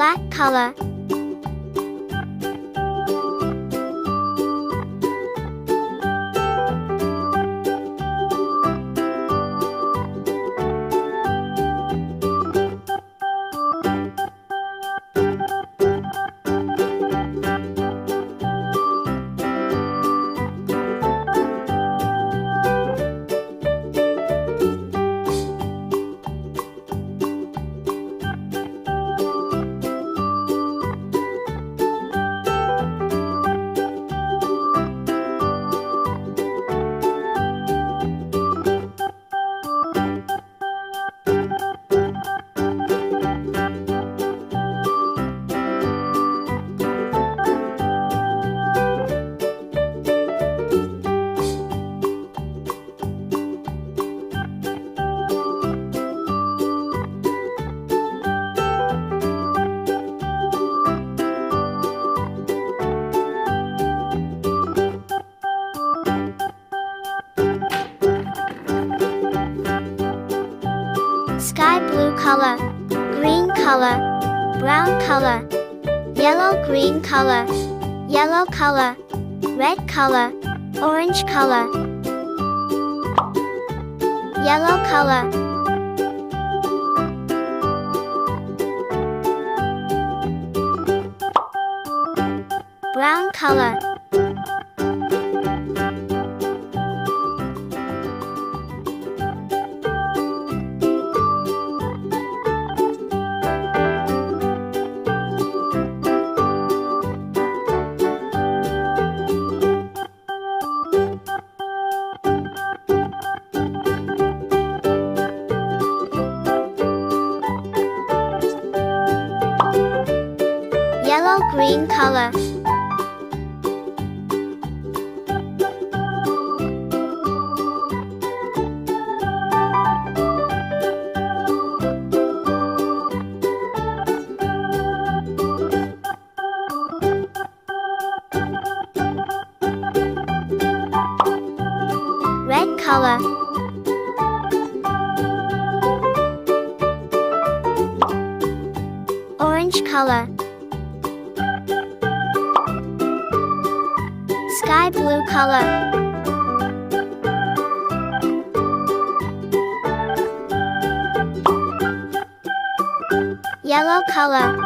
black color, sky blue color, green color, brown color, yellow-green color, yellow color, red color, orange color, yellow color, brown color, yellow-green color, red color, orange color, sky blue color, yellow color,